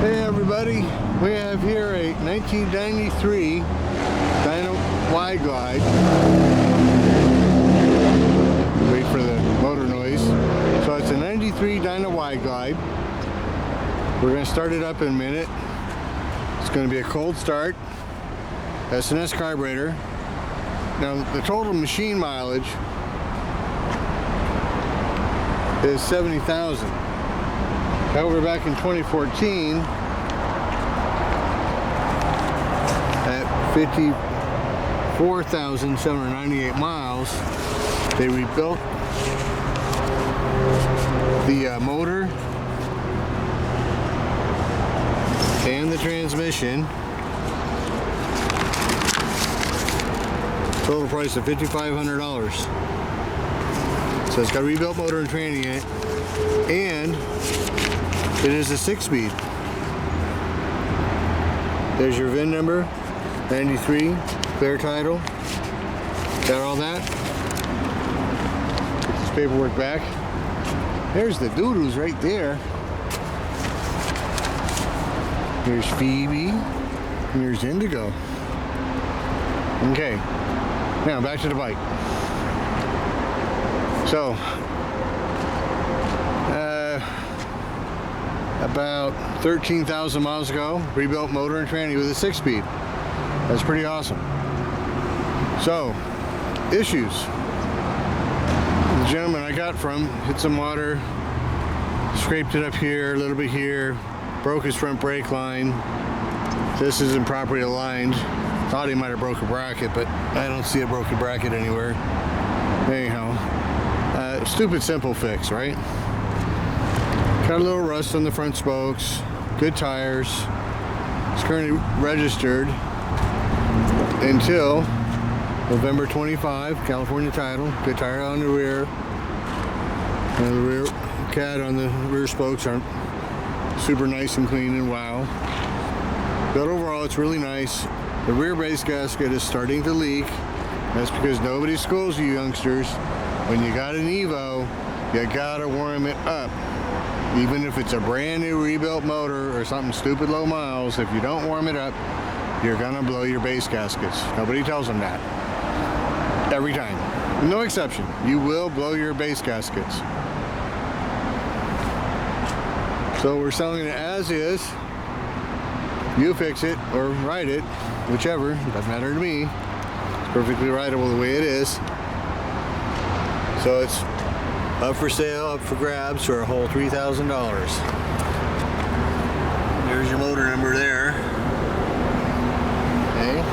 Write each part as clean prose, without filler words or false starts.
Hey everybody, we have here a 1993 Dyna Y-Glide. Wait for the motor noise. So it's a 93 Dyna Y-Glide. We're going to start it up in a minute. It's going to be a cold start. S&S carburetor. Now the total machine mileage is 70,000. However, back in 2014, at 54,798 miles, they rebuilt the motor and the transmission. Total price of $5,500. So it's got a rebuilt motor and tranny in it, and it is a 6-speed. There's your VIN number, 93, clear title. Got all that? Get this paperwork back. There's the doo-doos right there. Here's Phoebe, and here's Indigo. Okay, now back to the bike. So, about 13,000 miles ago, rebuilt motor and tranny with a 6-speed. That's pretty awesome. So, issues. The gentleman I got from hit some water, scraped it up here, a little bit here, broke his front brake line. This isn't properly aligned. Thought he might have broke a bracket, but I don't see a broken bracket anywhere. Anyhow, stupid simple fix, right? Got a little rust on the front spokes, good tires. It's currently registered until November 25, California title. Good tire on the rear. And the rear cat on the rear spokes aren't super nice and clean and wow. But overall, it's really nice. The rear base gasket is starting to leak. That's because nobody schools you youngsters. When you got an Evo, you gotta warm it up. Even if it's a brand new rebuilt motor or something stupid low miles, if you don't warm it up, you're gonna blow your base gaskets. Nobody tells them that. Every time. No exception. You will blow your base gaskets. So we're selling it as is. You fix it or ride it, whichever. Doesn't matter to me. It's perfectly rideable the way it is. So it's up for sale, up for grabs for a whole $3,000. There's your motor number there. Okay.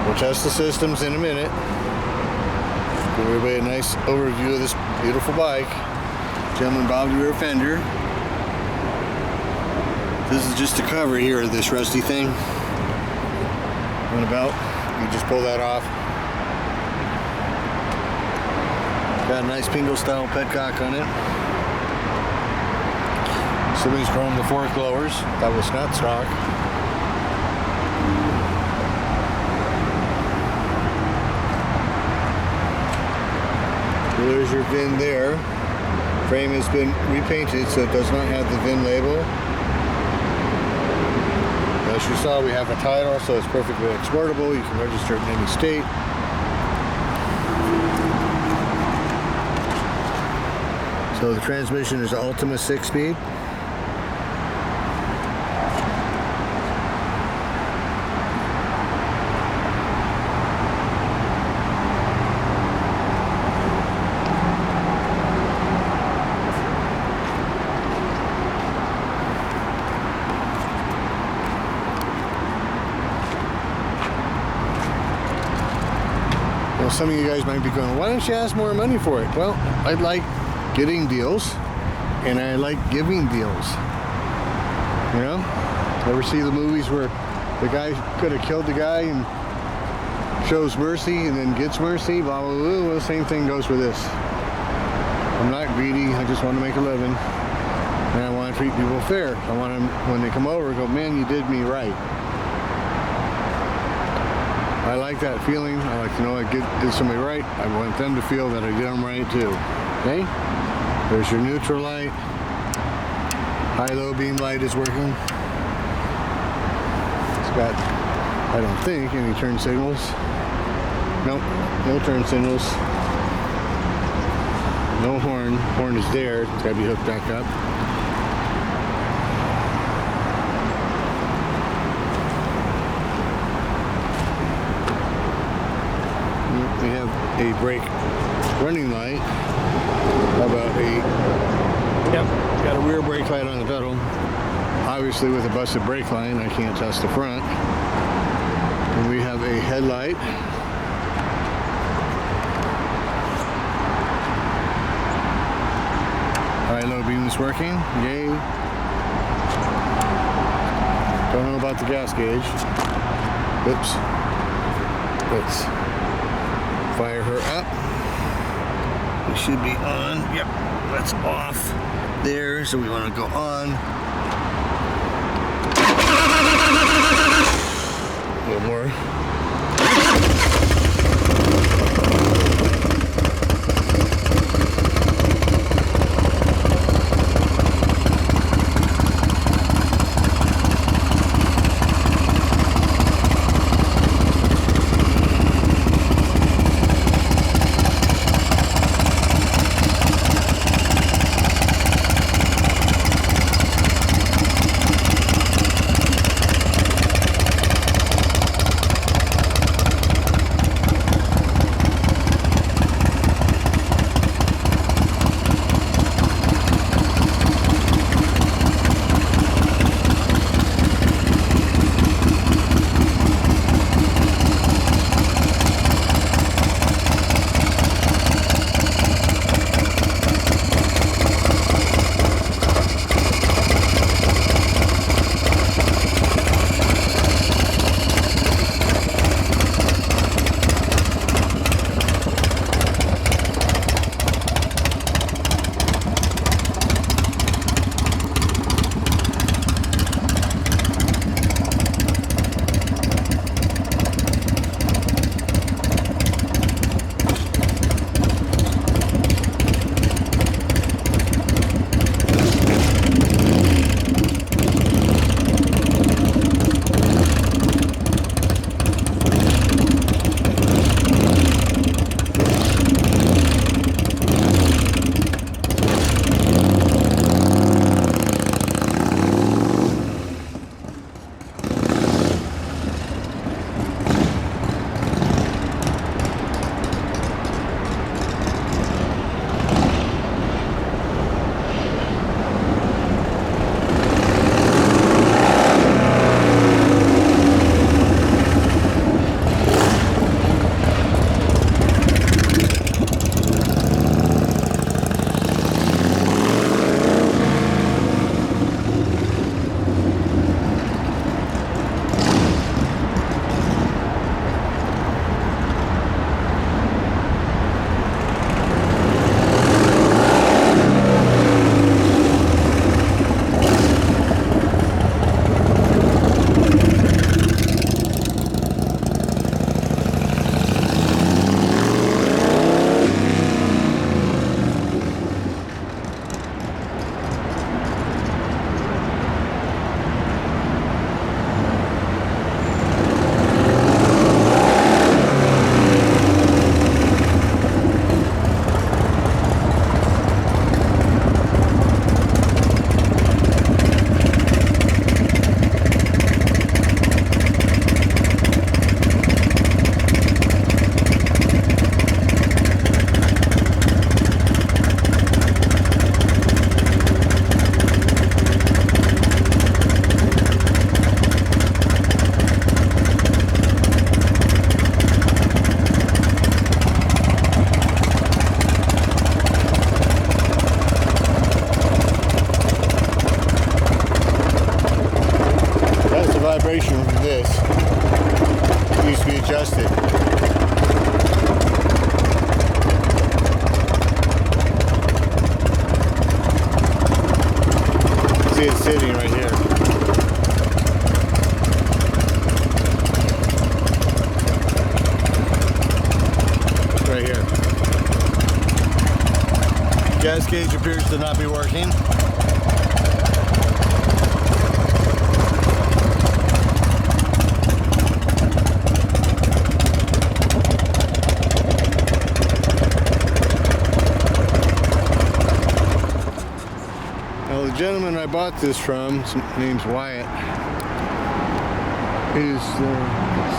We'll test the systems in a minute. Give everybody a nice overview of this beautiful bike. Gentleman bobbed the rear fender. This is just the cover here of this rusty thing. On the belt. You just pull that off. Got a nice Pingo style petcock on it. Somebody's chromed the fork lowers. That was not stock. So there's your VIN there. Frame has been repainted so it does not have the VIN label. As you saw, we have a title, so it's perfectly exportable. You can register it in any state. So the transmission is Ultima 6-speed. Some of you guys might be going, why don't you ask more money for it? Well, I like getting deals, and I like giving deals. You know? Ever see the movies where the guy could have killed the guy and shows mercy and then gets mercy? Blah, blah, blah. Well, the same thing goes with this. I'm not greedy. I just want to make a living. And I want to treat people fair. I want them, when they come over, go, man, you did me right. I like that feeling. I like to know I did somebody right. I want them to feel that I did them right too. Okay? There's your neutral light. High-low beam light is working. It's got, I don't think, any turn signals. Nope, no turn signals. No horn. Horn is there. It's got to be hooked back up. We have a brake running light. How about yep, got a rear brake light on the pedal. Obviously with a busted brake line, I can't test the front. And we have a headlight. High-low beam is working. Yay. Don't know about the gas gauge. Oops. Let's fire her up. It should be on. Yep, that's off there, so we want to go on. A little more. vibration from this. It needs to be adjusted. See, it's sitting right here. Right here. Gas gauge appears appears to not be working. Now the gentleman I bought this from, his name's Wyatt, he's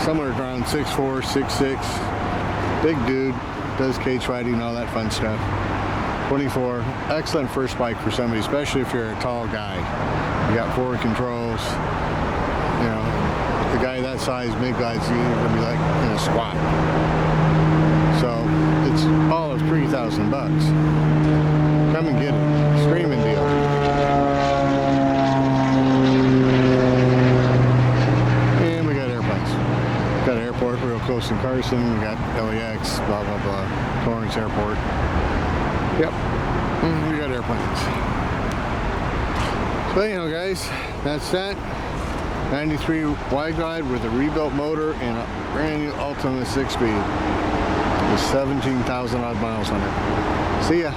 somewhere around 6'4", 6'6", big dude, does cage fighting, all that fun stuff. 24, excellent first bike for somebody, especially if you're a tall guy. You got forward controls, you know, the guy that size, mid guys, you're gonna be like in a squat. So it's all of $3,000 bucks. Come and get it, screaming deal. And we got airplanes. Got an airport real close in Carson. We got LAX, blah blah blah, Torrance Airport. Yep, we got airplanes. So anyhow, guys, that's that. 93 wide glide with a rebuilt motor and a brand new Ultima 6-speed with 17,000 odd miles on it. See ya.